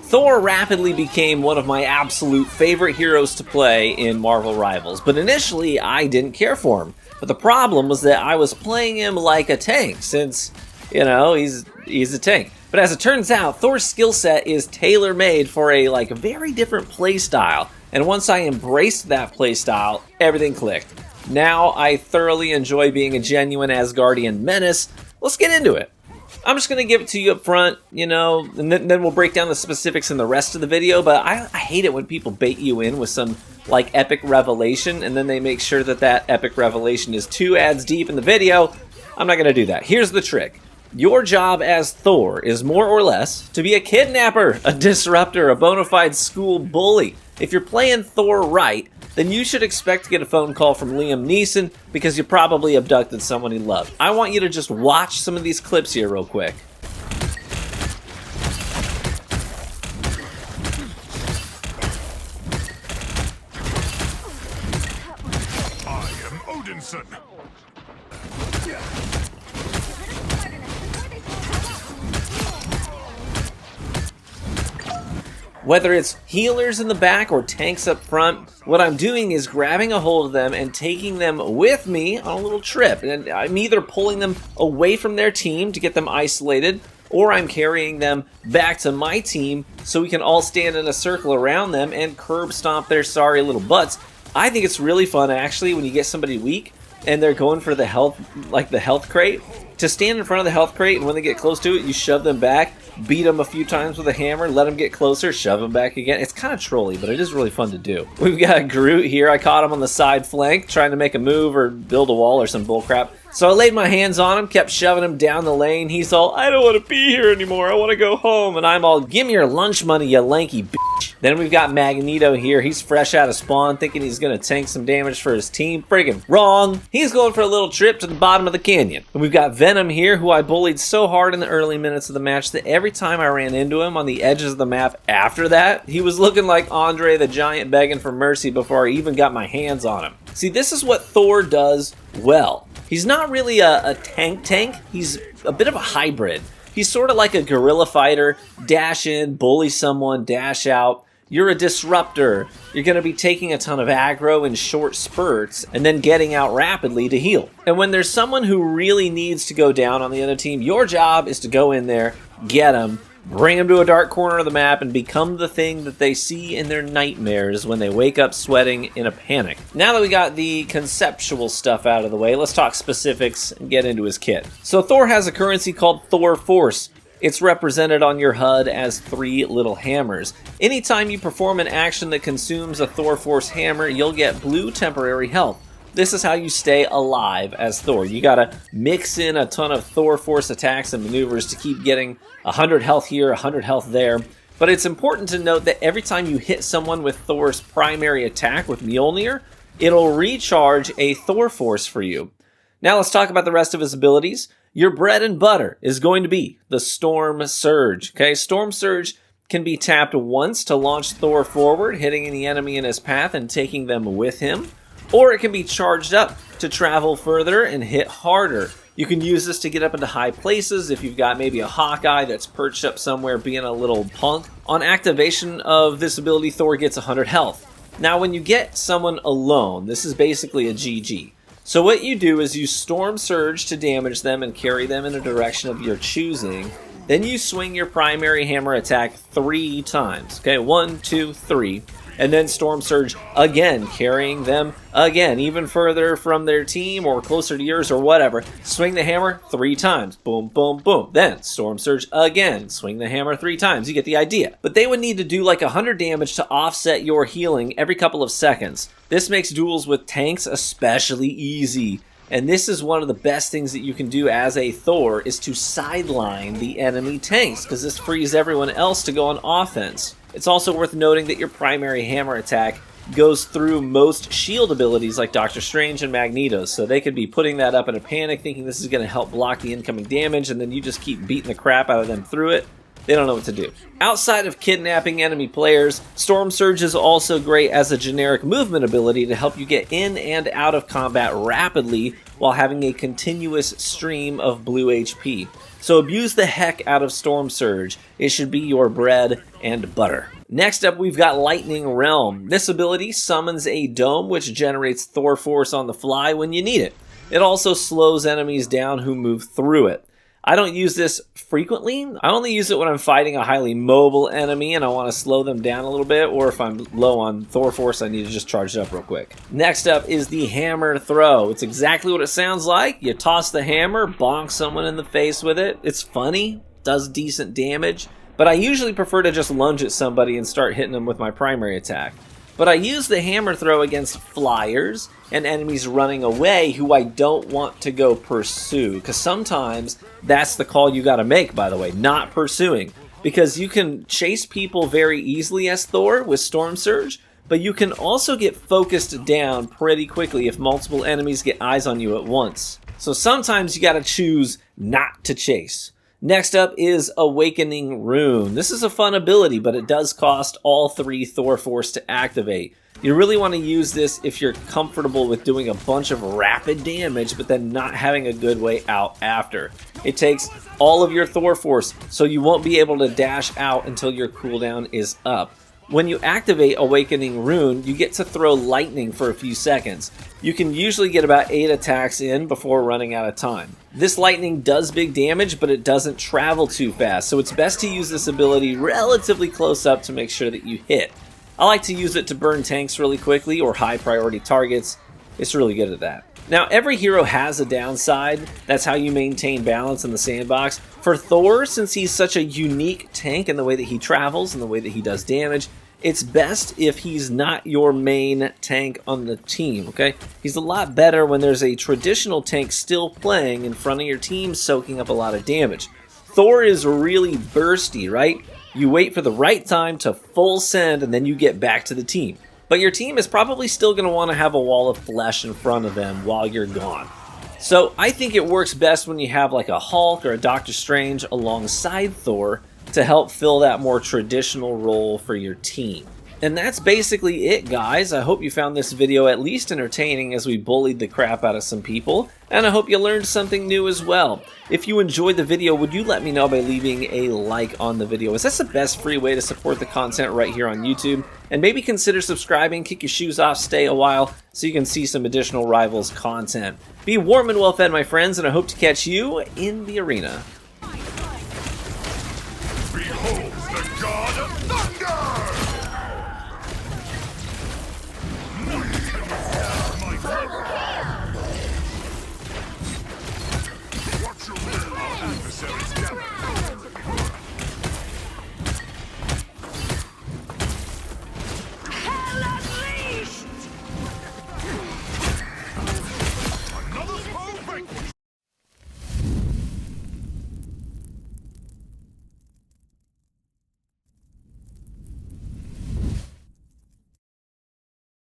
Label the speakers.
Speaker 1: Thor rapidly became one of my absolute favorite heroes to play in Marvel Rivals, but initially I didn't care for him. But the problem was that I was playing him like a tank, since, you know, he's a tank. But as it turns out, Thor's skill set is tailor-made for a very different playstyle, and once I embraced that playstyle, everything clicked. Now I thoroughly enjoy being a genuine Asgardian menace. Let's get into it. I'm just going to give it to you up front, you know, and then we'll break down the specifics in the rest of the video, but I hate it when people bait you in with some, epic revelation, and then they make sure that epic revelation is 2 ads deep in the video. I'm not going to do that. Here's the trick. Your job as Thor is more or less to be a kidnapper, a disruptor, a bona fide school bully. If you're playing Thor right, then you should expect to get a phone call from Liam Neeson because you probably abducted someone he loved. I want you to just watch some of these clips here real quick.
Speaker 2: I am Odinson.
Speaker 1: Whether it's healers in the back or tanks up front, what I'm doing is grabbing a hold of them and taking them with me on a little trip. And I'm either pulling them away from their team to get them isolated, or I'm carrying them back to my team so we can all stand in a circle around them and curb stomp their sorry little butts. I think it's really fun, actually, when you get somebody weak and they're going for the health, the health crate, to stand in front of the health crate, and when they get close to it, you shove them back, beat them a few times with a hammer, let them get closer, shove them back again. It's kind of trolly, but it is really fun to do. We've got Groot here. I caught him on the side flank, trying to make a move or build a wall or some bullcrap. So I laid my hands on him, kept shoving him down the lane. He's all, I don't want to be here anymore. I want to go home. And I'm all, give me your lunch money, you lanky bitch. Then we've got Magneto here. He's fresh out of spawn, thinking he's going to tank some damage for his team. Friggin' wrong. He's going for a little trip to the bottom of the canyon. And we've got Venom here, who I bullied so hard in the early minutes of the match that every time I ran into him on the edges of the map after that, he was looking like Andre the Giant begging for mercy before I even got my hands on him. See, this is what Thor does well. He's not really a tank. He's a bit of a hybrid. He's sort of like a guerrilla fighter. Dash in, bully someone, dash out. You're a disruptor. You're going to be taking a ton of aggro in short spurts and then getting out rapidly to heal. And when there's someone who really needs to go down on the other team, your job is to go in there, get them, bring them to a dark corner of the map, and become the thing that they see in their nightmares when they wake up sweating in a panic. Now that we got the conceptual stuff out of the way, let's talk specifics and get into his kit. So Thor has a currency called Thor Force. It's represented on your HUD as 3 little hammers. Anytime you perform an action that consumes a Thor Force hammer, you'll get blue temporary health. This is how you stay alive as Thor. You gotta mix in a ton of Thor Force attacks and maneuvers to keep getting 100 health here, 100 health there. But it's important to note that every time you hit someone with Thor's primary attack with Mjolnir, it'll recharge a Thor Force for you. Now let's talk about the rest of his abilities. Your bread and butter is going to be the Storm Surge. Okay, Storm Surge can be tapped once to launch Thor forward, hitting any enemy in his path and taking them with him. Or it can be charged up to travel further and hit harder. You can use this to get up into high places if you've got maybe a Hawkeye that's perched up somewhere being a little punk. On activation of this ability, Thor gets 100 health. Now when you get someone alone, this is basically a GG. So what you do is you Storm Surge to damage them and carry them in a direction of your choosing. Then you swing your primary hammer attack 3 times. Okay, 1, 2, 3. And then Storm Surge again, carrying them again, even further from their team or closer to yours or whatever. Swing the hammer 3 times. Boom, boom, boom. Then Storm Surge again. Swing the hammer 3 times. You get the idea. But they would need to do like 100 damage to offset your healing every couple of seconds. This makes duels with tanks especially easy. And this is one of the best things that you can do as a Thor, is to sideline the enemy tanks, because this frees everyone else to go on offense. It's also worth noting that your primary hammer attack goes through most shield abilities like Doctor Strange and Magneto, so they could be putting that up in a panic, thinking this is going to help block the incoming damage, and then you just keep beating the crap out of them through it. They don't know what to do. Outside of kidnapping enemy players, Storm Surge is also great as a generic movement ability to help you get in and out of combat rapidly while having a continuous stream of blue HP. So abuse the heck out of Storm Surge. It should be your bread and butter. Next up, we've got Lightning Realm. This ability summons a dome which generates Thor Force on the fly when you need it. It also slows enemies down who move through it. I don't use this frequently. I only use it when I'm fighting a highly mobile enemy and I want to slow them down a little bit, or if I'm low on Thor Force, I need to just charge it up real quick. Next up is the Hammer Throw. It's exactly what it sounds like. You toss the hammer, bonk someone in the face with it. It's funny, does decent damage, but I usually prefer to just lunge at somebody and start hitting them with my primary attack. But I use the Hammer Throw against flyers and enemies running away who I don't want to go pursue. Because sometimes that's the call you gotta make, by the way, not pursuing. Because you can chase people very easily as Thor with Storm Surge, but you can also get focused down pretty quickly if multiple enemies get eyes on you at once. So sometimes you gotta choose not to chase. Next up is Awakening Rune. This is a fun ability, but it does cost all 3 Thor Force to activate. You really want to use this if you're comfortable with doing a bunch of rapid damage, but then not having a good way out after. It takes all of your Thor Force, so you won't be able to dash out until your cooldown is up. When you activate Awakening Rune, you get to throw lightning for a few seconds. You can usually get about 8 attacks in before running out of time. This lightning does big damage, but it doesn't travel too fast, so it's best to use this ability relatively close up to make sure that you hit. I like to use it to burn tanks really quickly or high priority targets. It's really good at that. Now, every hero has a downside. That's how you maintain balance in the sandbox. For Thor, since he's such a unique tank in the way that he travels and the way that he does damage, it's best if he's not your main tank on the team, okay? He's a lot better when there's a traditional tank still playing in front of your team, soaking up a lot of damage. Thor is really bursty, right? You wait for the right time to full send and then you get back to the team. But your team is probably still going to want to have a wall of flesh in front of them while you're gone. So I think it works best when you have like a Hulk or a Doctor Strange alongside Thor to help fill that more traditional role for your team. And that's basically it, guys. I hope you found this video at least entertaining as we bullied the crap out of some people, and I hope you learned something new as well. If you enjoyed the video, would you let me know by leaving a like on the video? Is this the best free way to support the content right here on YouTube? And maybe consider subscribing, kick your shoes off, stay a while, so you can see some additional Rivals content. Be warm and well fed, my friends, and I hope to catch you in the arena.
Speaker 2: Behold the god of thunder! Watch your will, our adversaries